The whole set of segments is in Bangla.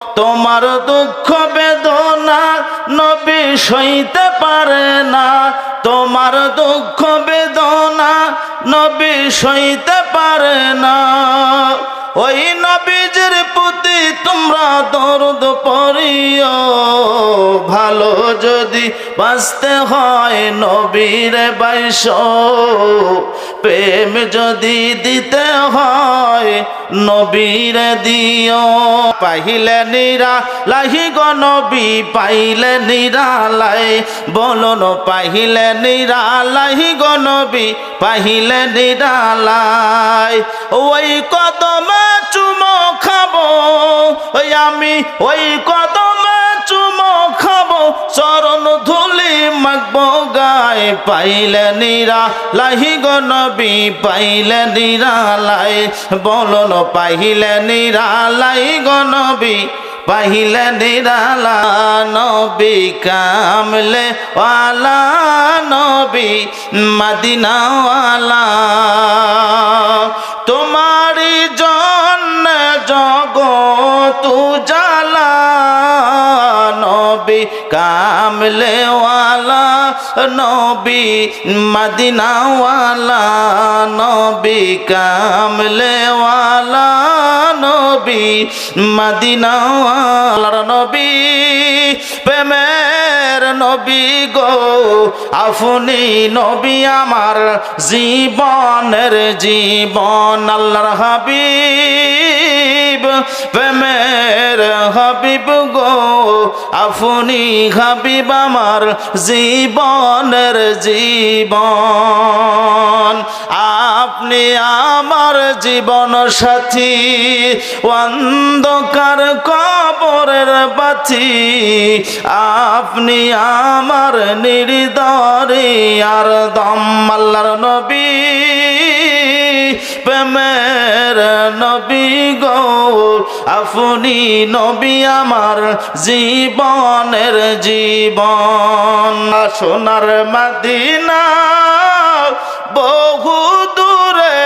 তোমার দুঃখ বেদনা নবী সইতে পারে না, তোমার দুঃখ বেদনা নবী সইতে পারে না। ওই নবীজির প্রতি তোমরা দরদ পড়িও, ভালো যদি বাঁচতে হয় নবীরে বাইশো, প্রেম যদি দিতে হয় নবীরে দিও। পাইলে নিরালাই গো নবী, পাইলে নিরালাই, বলুন পাইলে নিরালাই গো নবী, পাইলে নিরালাই। ওই কদমে চুমো খাবো, ওই আমি ওই কদমে চুমো খাবো, চরণ ধুলি মাখবো গায়ে। পাইলে নিরালাই গো নবী, পাইলে নিরালাই, বলুন পাইলে নিরালাই গো নবী, পাইলে নিরালা। নবী কামলে ওয়ালা, নবী মদিনা ওয়ালা, তোমারি জন্য জগত উজালা। নবী কামলে ওয়ালা, নবী মদিনা ওয়ালা, নবী কামলে ওয়ালা, নবী মদিনা ওয়ালা। নবী প্রেমের নবী গো, আপনি নবী আমার জীবনের জীবন। আল্লাহর হাবিব প্রেমের হাবিব গো, আপনি হাবিব আমার জীবনের জীবন। আপনি আমার জীবন সাথী, অন্ধকার কবরের বাতি, আপনি আমার নির্দরে আর দম। আল্লাহর নবী প্রেমের নবী গো, আপনি নবী আমার জীবনের জীবন। সোনার মদিনা বহু দূরে,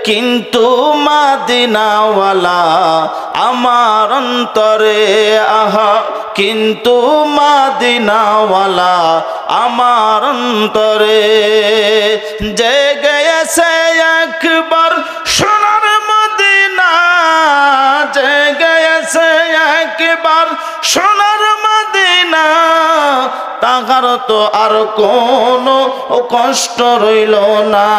কিন্তু মদিনাওয়ালা আমার অন্তরে। আহা, কিন্তু মদিনাওয়ালা আমার অন্তরে। জেগে এসে একবার সোনার মদিনা, জেগে এসে একবার সোনার মদিনা, তাহার তো আর কোনো কষ্ট রইল না।